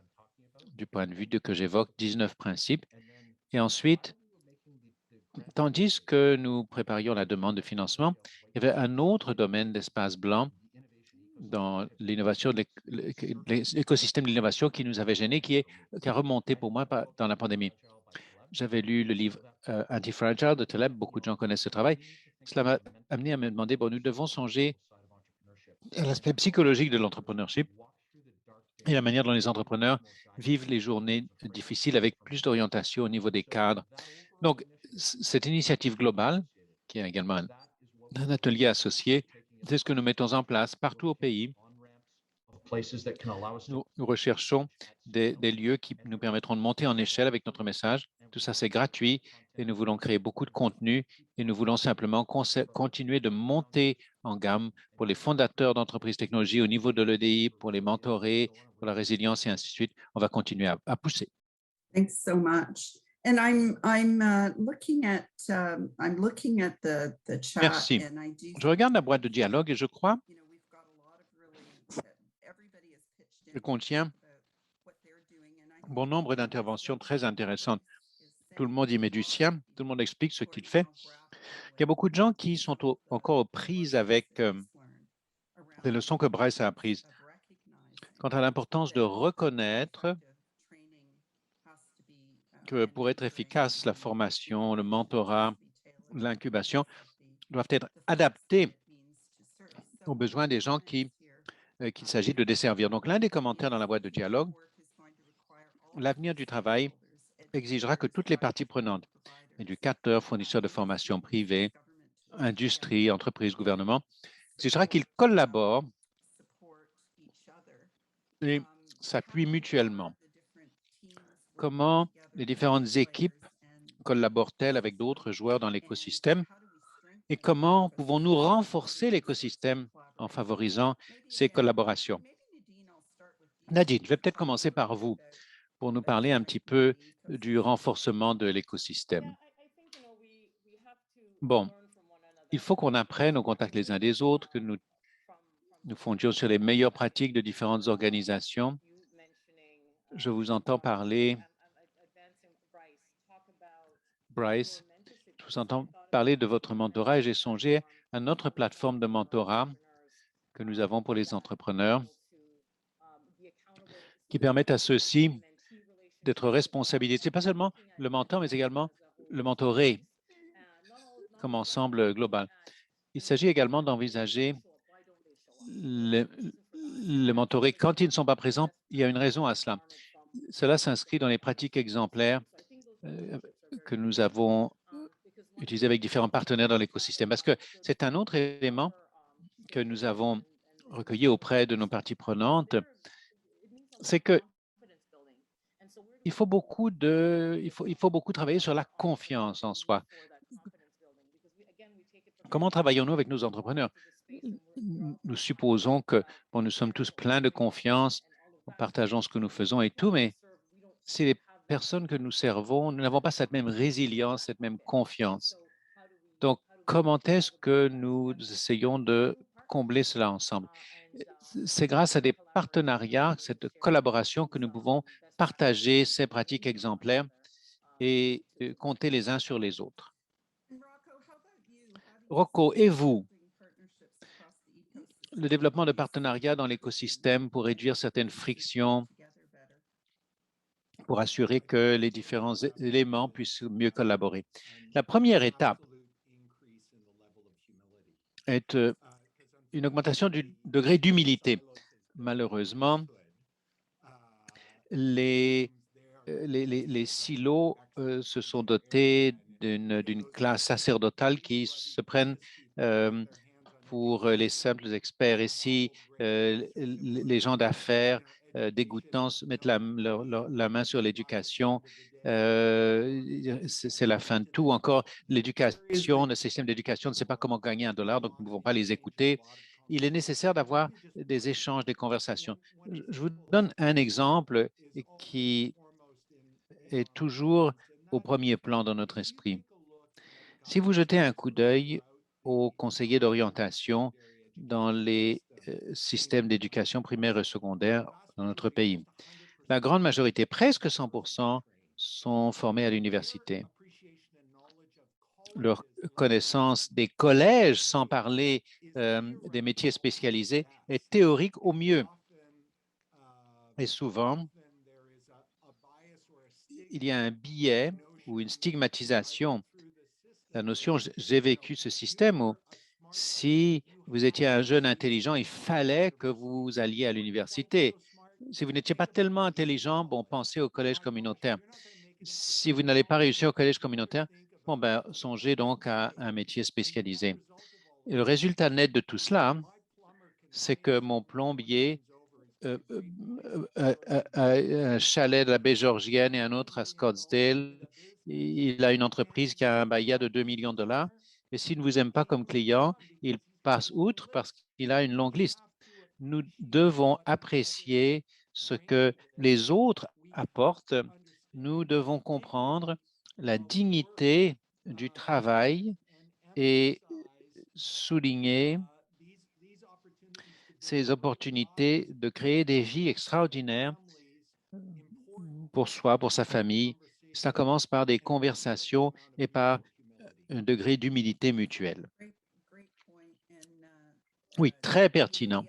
du point de vue que j'évoque, 19 principes. Et ensuite, tandis que nous préparions la demande de financement, il y avait un autre domaine d'espace blanc dans l'innovation, l'écosystème de l'innovation qui nous avait gêné, qui a remonté pour moi dans la pandémie. J'avais lu le livre Anti-Fragile de Taleb, beaucoup de gens connaissent ce travail. Cela m'a amené à me demander, bon, nous devons songer à l'aspect psychologique de l'entrepreneurship et la manière dont les entrepreneurs vivent les journées difficiles avec plus d'orientation au niveau des cadres. Donc, cette initiative globale, qui est également un atelier associé, c'est ce que nous mettons en place partout au pays. Nous recherchons des lieux qui nous permettront de monter en échelle avec notre message. Tout ça, c'est gratuit et nous voulons créer beaucoup de contenu et nous voulons simplement continuer de monter en gamme pour les fondateurs d'entreprises technologiques au niveau de l'EDI, pour les mentorés, pour la résilience et ainsi de suite. On va continuer à pousser. Thanks so much. And I'm looking at the chat. Merci. And I do Je regarde la boîte de dialogue et je crois qu'elle contient un bon nombre d'interventions très intéressantes. Tout le monde y met du sien, tout le monde explique ce qu'il fait. Il y a beaucoup de gens qui sont encore aux prises avec les leçons que Bryce a apprises. Quant à l'importance de reconnaître que pour être efficace, la formation, le mentorat, l'incubation doivent être adaptés aux besoins des gens qu'il s'agit de desservir. Donc, l'un des commentaires dans la boîte de dialogue, l'avenir du travail exigera que toutes les parties prenantes, éducateurs, fournisseurs de formation privés, industrie, entreprises, gouvernement, exigera qu'ils collaborent et s'appuient mutuellement. Comment les différentes équipes collaborent-elles avec d'autres joueurs dans l'écosystème et comment pouvons-nous renforcer l'écosystème en favorisant ces collaborations? Nadine, je vais peut-être commencer par vous pour nous parler un petit peu du renforcement de l'écosystème. Bon, il faut qu'on apprenne au contact les uns des autres, que nous fondions sur les meilleures pratiques de différentes organisations. Je vous entends parler, Bryce, je vous entends parler de votre mentorat et j'ai songé à notre plateforme de mentorat que nous avons pour les entrepreneurs qui permettent à ceux-ci d'être responsabilisés, pas seulement le mentor, mais également le mentoré comme ensemble global. Il s'agit également d'envisager le mentoré quand ils ne sont pas présents. Il y a une raison à cela. Cela s'inscrit dans les pratiques exemplaires que nous avons utilisées avec différents partenaires dans l'écosystème, parce que c'est un autre élément que nous avons recueilli auprès de nos parties prenantes, c'est que il faut beaucoup travailler sur la confiance en soi. Comment travaillons-nous avec nos entrepreneurs? Nous supposons que nous sommes tous pleins de confiance, nous partageons ce que nous faisons et tout, mais si les personnes que nous servons, nous n'avons pas cette même résilience, cette même confiance. Donc, comment est-ce que nous essayons de combler cela ensemble? C'est grâce à des partenariats, cette collaboration que nous pouvons partager ces pratiques exemplaires et compter les uns sur les autres. Rocco, et vous? Le développement de partenariats dans l'écosystème pour réduire certaines frictions, pour assurer que les différents éléments puissent mieux collaborer. La première étape est une augmentation du degré d'humilité. Malheureusement, les silos se sont dotés d'une classe sacerdotale qui se prennent pour les simples experts. Et si les gens d'affaires dégoûtants mettent la main sur l'éducation, c'est la fin de tout. Encore, l'éducation, le système d'éducation ne sait pas comment gagner $1, donc nous ne pouvons pas les écouter. Il est nécessaire d'avoir des échanges, des conversations. Je vous donne un exemple qui est toujours au premier plan dans notre esprit. Si vous jetez un coup d'œil aux conseillers d'orientation dans les systèmes d'éducation primaire et secondaire dans notre pays, la grande majorité, presque 100%, sont formés à l'université. Leur connaissance des collèges, sans parler des métiers spécialisés, est théorique au mieux. Et souvent, il y a un biais ou une stigmatisation. La notion, j'ai vécu ce système où si vous étiez un jeune intelligent, il fallait que vous alliez à l'université. Si vous n'étiez pas tellement intelligent, bon, pensez au collège communautaire. Si vous n'allez pas réussir au collège communautaire, bon, ben, songez donc à un métier spécialisé. Et le résultat net de tout cela, c'est que mon plombier un chalet de la baie Georgienne et un autre à Scottsdale. Il a une entreprise qui a un BAYA de $2 millions. Et s'il ne vous aime pas comme client, il passe outre parce qu'il a une longue liste. Nous devons apprécier ce que les autres apportent. Nous devons comprendre la dignité du travail et souligner ces opportunités de créer des vies extraordinaires pour soi, pour sa famille. Ça commence par des conversations et par un degré d'humilité mutuelle. Oui, très pertinent.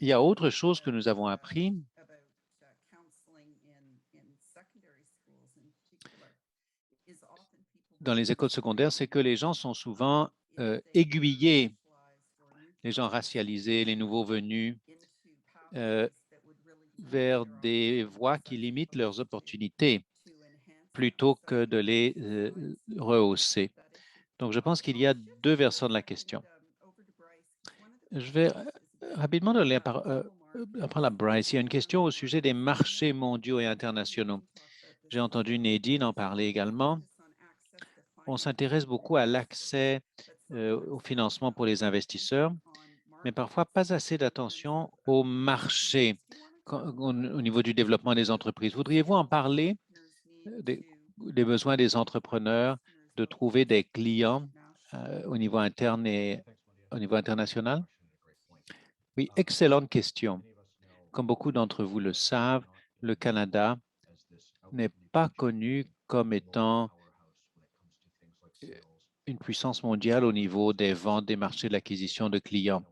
Il y a autre chose que nous avons appris dans les écoles secondaires, c'est que les gens sont souvent aiguillés, les gens racialisés, les nouveaux venus, vers des voies qui limitent leurs opportunités plutôt que de les rehausser. Donc, je pense qu'il y a deux versants de la question. Je vais rapidement donner la parole à Bryce. Il y a une question au sujet des marchés mondiaux et internationaux. J'ai entendu Nadine en parler également. On s'intéresse beaucoup à l'accès au financement pour les investisseurs, mais parfois pas assez d'attention au marché au niveau du développement des entreprises. Voudriez-vous en parler des besoins des entrepreneurs de trouver des clients au niveau interne et au niveau international? Oui, excellente question. Comme beaucoup d'entre vous le savent, le Canada n'est pas connu comme étant une puissance mondiale au niveau des ventes, des marchés, de l'acquisition de clients.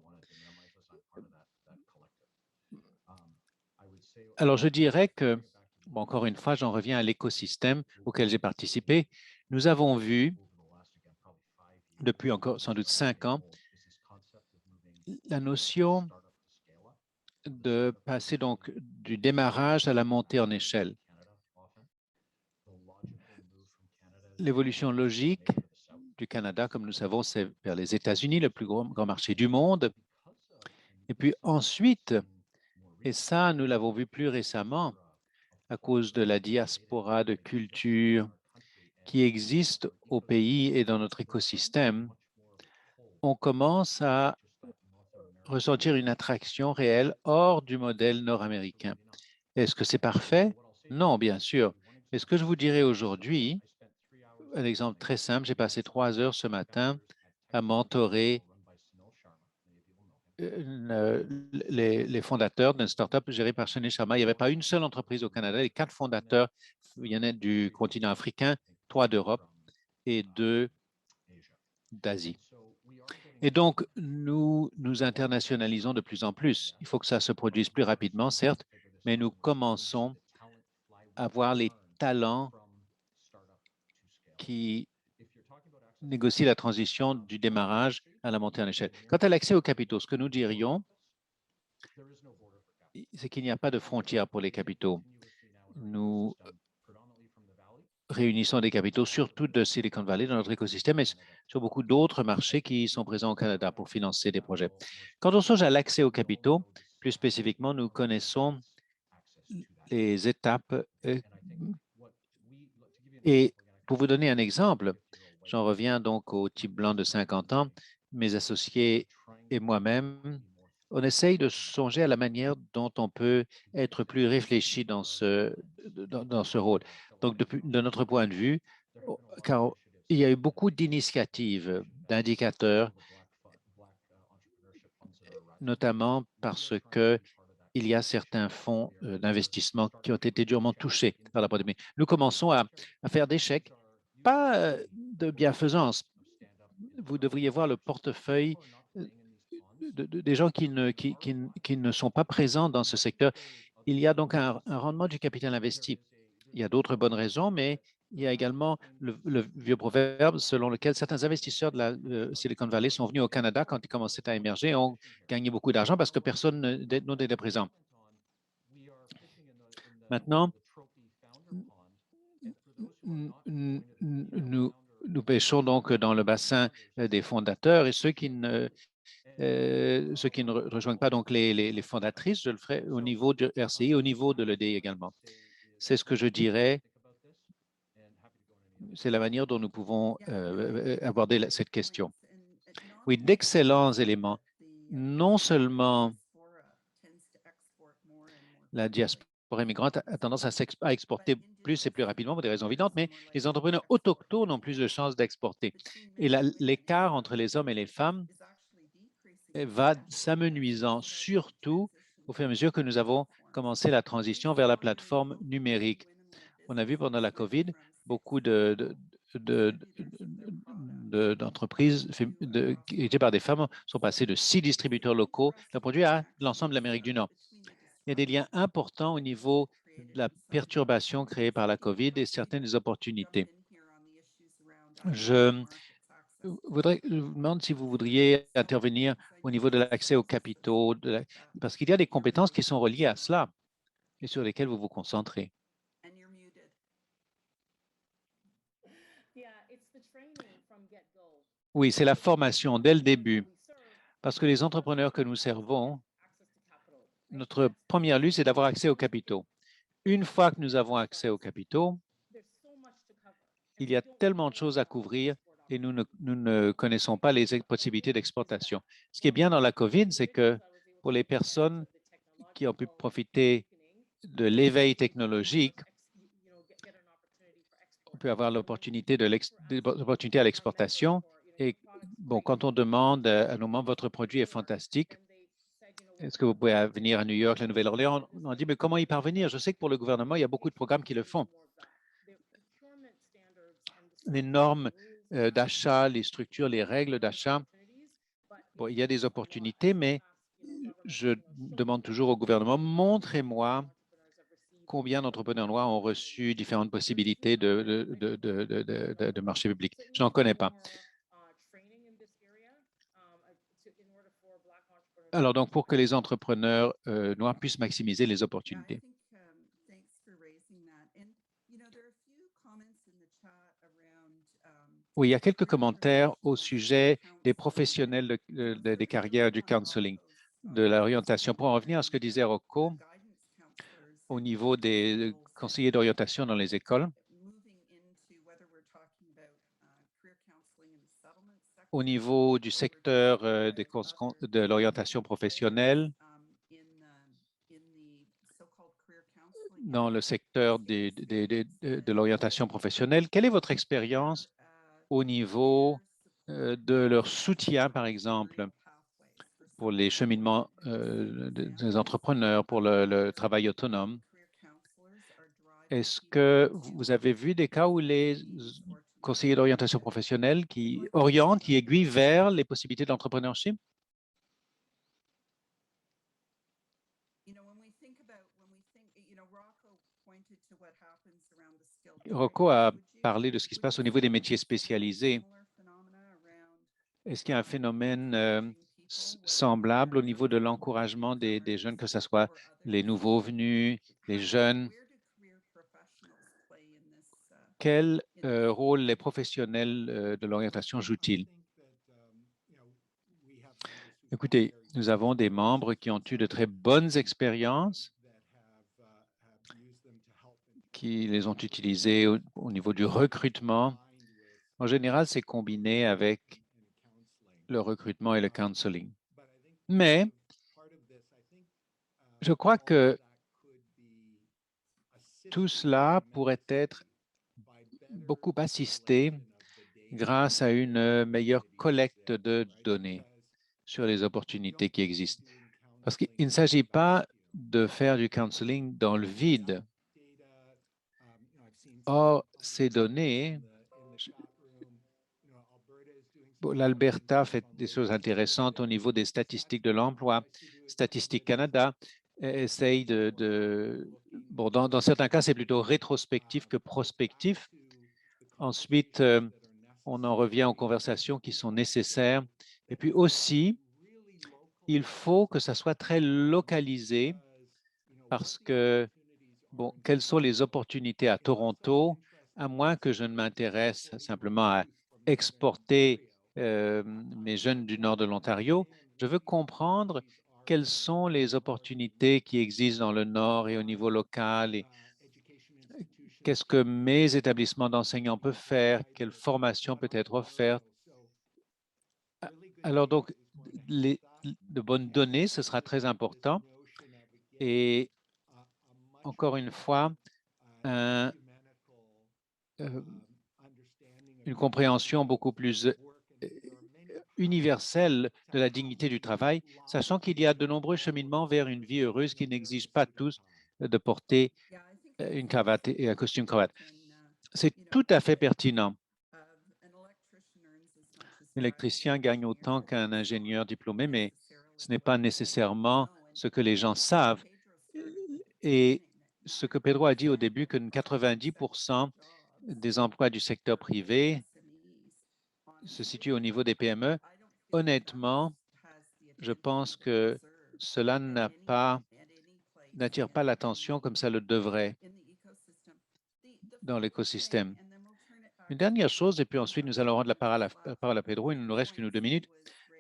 Alors, je dirais que, bon, encore une fois, j'en reviens à l'écosystème auquel j'ai participé. Nous avons vu, depuis encore sans doute 5 ans, la notion de passer donc du démarrage à la montée en échelle. L'évolution logique du Canada, comme nous savons, c'est vers les États-Unis, le plus grand marché du monde. Et puis ensuite, et ça, nous l'avons vu plus récemment, à cause de la diaspora de culture qui existe au pays et dans notre écosystème, on commence à ressentir une attraction réelle hors du modèle nord-américain. Est-ce que c'est parfait? Non, bien sûr. Mais ce que je vous dirais aujourd'hui, un exemple très simple, j'ai passé 3 heures ce matin à mentorer les fondateurs d'une start-up gérée par Sunny Sharma. Il n'y avait pas une seule entreprise au Canada. Les 4 fondateurs, il y en a du continent africain, 3 d'Europe et 2 d'Asie. Et donc, nous nous internationalisons de plus en plus. Il faut que ça se produise plus rapidement, certes, mais nous commençons à voir les talents qui négocient la transition du démarrage à la montée en échelle. Quant à l'accès aux capitaux, ce que nous dirions, c'est qu'il n'y a pas de frontières pour les capitaux. Nous réunissons des capitaux surtout de Silicon Valley dans notre écosystème et sur beaucoup d'autres marchés qui sont présents au Canada pour financer des projets. Quand on songe à l'accès aux capitaux, plus spécifiquement, nous connaissons les étapes. Et pour vous donner un exemple, j'en reviens donc au type blanc de 50 ans, mes associés et moi-même, on essaye de songer à la manière dont on peut être plus réfléchi dans ce rôle. Donc, de notre point de vue, car il y a eu beaucoup d'initiatives, d'indicateurs, notamment parce que il y a certains fonds d'investissement qui ont été durement touchés par la pandémie. Nous commençons à faire des chèques, pas de bienfaisance. Vous devriez voir le portefeuille des gens qui ne sont pas présents dans ce secteur. Il y a donc un rendement du capital investi. Il y a d'autres bonnes raisons, mais il y a également le vieux proverbe selon lequel certains investisseurs de la Silicon Valley sont venus au Canada quand ils commençaient à émerger et ont gagné beaucoup d'argent parce que personne n'était présent. Maintenant, nous pêchons donc dans le bassin des fondateurs et ceux qui ne rejoignent pas donc les fondatrices, je le ferai au niveau du RCI, au niveau de l'EDI également. C'est ce que je dirais, c'est la manière dont nous pouvons aborder cette question. Oui, d'excellents éléments. Non seulement la diaspora immigrante a tendance à exporter plus et plus rapidement pour des raisons évidentes, mais les entrepreneurs autochtones ont plus de chances d'exporter. Et l'écart entre les hommes et les femmes va s'amenuisant, surtout au fur et à mesure que nous avons commencé la transition vers la plateforme numérique. On a vu pendant la COVID, beaucoup d'entreprises dirigées par des femmes sont passées de 6 distributeurs locaux de produits à l'ensemble de l'Amérique du Nord. Il y a des liens importants au niveau de la perturbation créée par la COVID et certaines des opportunités. Je vous demande si vous voudriez intervenir au niveau de l'accès aux capitaux, parce qu'il y a des compétences qui sont reliées à cela et sur lesquelles vous vous concentrez. Oui, c'est la formation dès le début, parce que les entrepreneurs que nous servons, notre première lutte, c'est d'avoir accès aux capitaux. Une fois que nous avons accès aux capitaux, il y a tellement de choses à couvrir et nous ne connaissons pas les possibilités d'exportation. Ce qui est bien dans la COVID, c'est que pour les personnes qui ont pu profiter de l'éveil technologique, on peut avoir l'opportunité à l'exportation. Et bon, quand on demande à nos membres, votre produit est fantastique, est-ce que vous pouvez venir à New York, la Nouvelle-Orléans? On dit, mais comment y parvenir? Je sais que pour le gouvernement, il y a beaucoup de programmes qui le font. Les normes d'achat, les structures, les règles d'achat, bon, il y a des opportunités, mais je demande toujours au gouvernement, montrez-moi combien d'entrepreneurs noirs ont reçu différentes possibilités de marché public? Je n'en connais pas. Alors, donc, pour que les entrepreneurs noirs puissent maximiser les opportunités. Oui, il y a quelques commentaires au sujet des professionnels des carrières du counseling, de l'orientation. Pour en revenir à ce que disait Rocco, au niveau des conseillers d'orientation dans les écoles, au niveau du secteur de l'orientation professionnelle, dans le secteur de l'orientation professionnelle, quelle est votre expérience au niveau de leur soutien, par exemple, pour les cheminements des entrepreneurs, pour le travail autonome? Est-ce que vous avez vu des cas où les conseillers d'orientation professionnelle qui orientent, qui aiguillent vers les possibilités d'entrepreneurship? Rocco a parlé de ce qui se passe au niveau des métiers spécialisés. Est-ce qu'il y a un phénomène semblable au niveau de l'encouragement des jeunes, que ce soit les nouveaux venus, les jeunes? Quel rôle les professionnels de l'orientation jouent-ils? Écoutez, nous avons des membres qui ont eu de très bonnes expériences, qui les ont utilisées au niveau du recrutement. En général, c'est combiné avec le recrutement et le counseling. Mais je crois que tout cela pourrait être beaucoup assisté grâce à une meilleure collecte de données sur les opportunités qui existent. Parce qu'il ne s'agit pas de faire du counseling dans le vide. Or, ces données, l'Alberta fait des choses intéressantes au niveau des statistiques de l'emploi. Statistique Canada essaye bon, dans certains cas, c'est plutôt rétrospectif que prospectif. Ensuite, on en revient aux conversations qui sont nécessaires. Et puis aussi, il faut que ça soit très localisé parce que, bon, quelles sont les opportunités à Toronto, à moins que je ne m'intéresse simplement à exporter mes jeunes du nord de l'Ontario, je veux comprendre quelles sont les opportunités qui existent dans le nord et au niveau local et qu'est-ce que mes établissements d'enseignants peuvent faire, quelle formation peut être offerte. Alors donc, de bonnes données, ce sera très important. Et encore une fois, une compréhension beaucoup plus universelle de la dignité du travail, sachant qu'il y a de nombreux cheminements vers une vie heureuse qui n'exigent pas tous de porter une cravate et un costume cravate. C'est tout à fait pertinent. L'électricien gagne autant qu'un ingénieur diplômé, mais ce n'est pas nécessairement ce que les gens savent. Et ce que Pedro a dit au début, que 90% des emplois du secteur privé se situent au niveau des PME, honnêtement, je pense que cela n'attire pas l'attention comme ça le devrait dans l'écosystème. Une dernière chose, et puis ensuite nous allons rendre la parole à Pedro, il ne nous reste qu'une ou 2 minutes.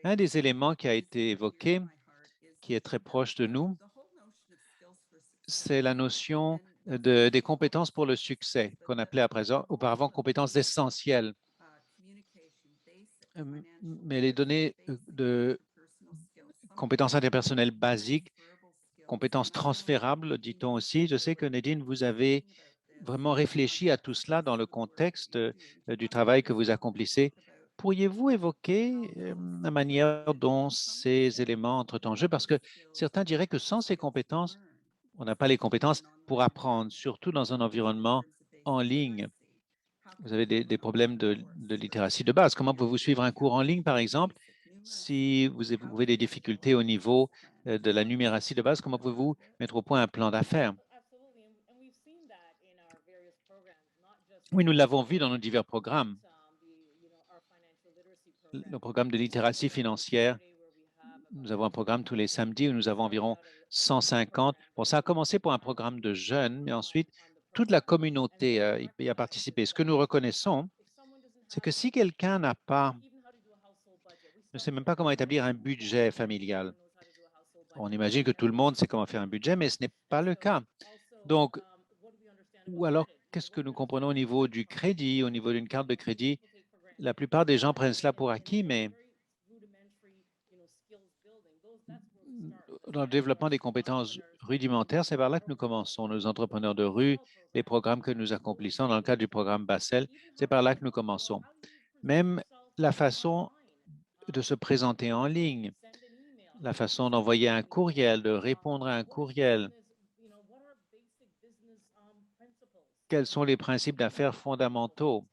Un des éléments qui a été évoqué, qui est très proche de nous, c'est la notion des compétences pour le succès, qu'on appelait auparavant compétences essentielles. Mais les données de compétences interpersonnelles basiques, compétences transférables, dit-on aussi. Je sais que Nadine, vous avez vraiment réfléchi à tout cela dans le contexte du travail que vous accomplissez. Pourriez-vous évoquer la manière dont ces éléments entrent en jeu? Parce que certains diraient que sans ces compétences, on n'a pas les compétences pour apprendre, surtout dans un environnement en ligne. Vous avez des problèmes de littératie de base. Comment pouvez-vous suivre un cours en ligne, par exemple, si vous avez des difficultés au niveau de la numératie de base? Comment pouvez-vous mettre au point un plan d'affaires? Oui, nous l'avons vu dans nos divers programmes. Le programme de littératie financière, nous avons un programme tous les samedis où nous avons environ 150. Bon, ça a commencé pour un programme de jeunes, mais ensuite, toute la communauté y a participé. Ce que nous reconnaissons, c'est que si quelqu'un ne sait même pas comment établir un budget familial, on imagine que tout le monde sait comment faire un budget, mais ce n'est pas le cas. Donc, ou alors, qu'est-ce que nous comprenons au niveau du crédit, au niveau d'une carte de crédit? La plupart des gens prennent cela pour acquis, mais dans le développement des compétences rudimentaires, c'est par là que nous commençons. Nos entrepreneurs de rue, les programmes que nous accomplissons dans le cadre du programme Bassel, c'est par là que nous commençons. Même la façon de se présenter en ligne, la façon d'envoyer un courriel, de répondre à un courriel. Quels sont les principes d'affaires fondamentaux?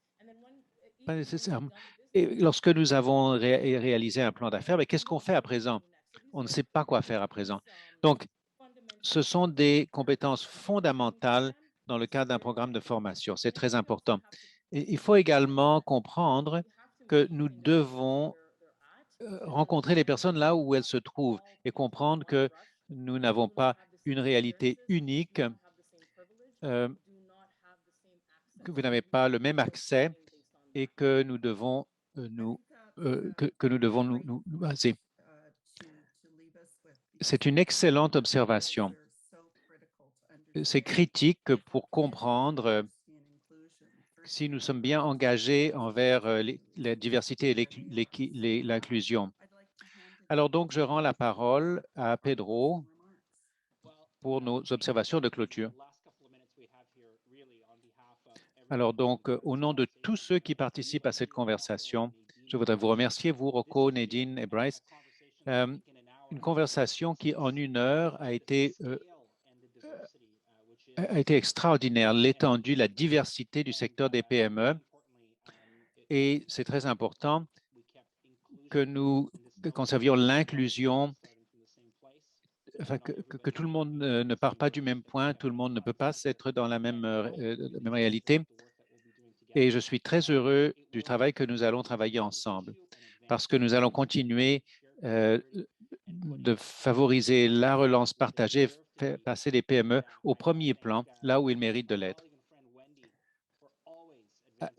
Pas nécessairement. Et lorsque nous avons réalisé un plan d'affaires, qu'est-ce qu'on fait à présent? On ne sait pas quoi faire à présent. Donc, ce sont des compétences fondamentales dans le cadre d'un programme de formation. C'est très important. Et il faut également comprendre que nous devons rencontrer les personnes là où elles se trouvent et comprendre que nous n'avons pas une réalité unique, que vous n'avez pas le même accès et que nous devons nous baser. C'est une excellente observation. C'est critique pour comprendre si nous sommes bien engagés envers la diversité et l'inclusion. Alors donc, je rends la parole à Pedro pour nos observations de clôture. Alors donc, au nom de tous ceux qui participent à cette conversation, je voudrais vous remercier, vous, Rocco, Nadine et Bryce. Une conversation qui, en 1 heure, a été extraordinaire. L'étendue, la diversité du secteur des PME. Et c'est très important que nous conservions l'inclusion, enfin, que tout le monde ne part pas du même point, tout le monde ne peut pas être dans la même réalité. Et je suis très heureux du travail que nous allons travailler ensemble, parce que nous allons continuer de favoriser la relance partagée, faire passer les PME au premier plan, là où ils méritent de l'être.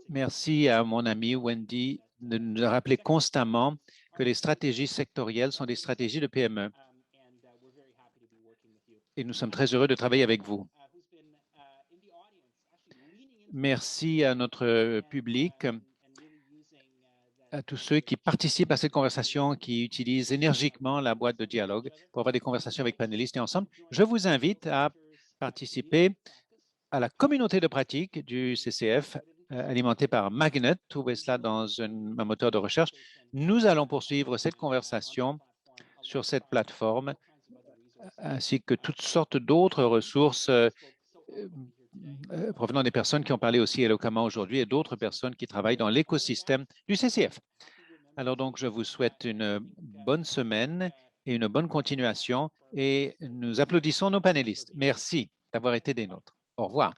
Merci à mon ami Wendy de nous rappeler constamment que les stratégies sectorielles sont des stratégies de PME. Et nous sommes très heureux de travailler avec vous. Merci à notre public, à tous ceux qui participent à cette conversation, qui utilisent énergiquement la boîte de dialogue pour avoir des conversations avec panélistes et ensemble. Je vous invite à participer à la communauté de pratique du CCF alimentée par Magnet. Trouvez cela dans un moteur de recherche. Nous allons poursuivre cette conversation sur cette plateforme ainsi que toutes sortes d'autres ressources provenant des personnes qui ont parlé aussi éloquemment aujourd'hui et d'autres personnes qui travaillent dans l'écosystème du CCF. Alors donc, je vous souhaite une bonne semaine et une bonne continuation et nous applaudissons nos panélistes. Merci d'avoir été des nôtres. Au revoir.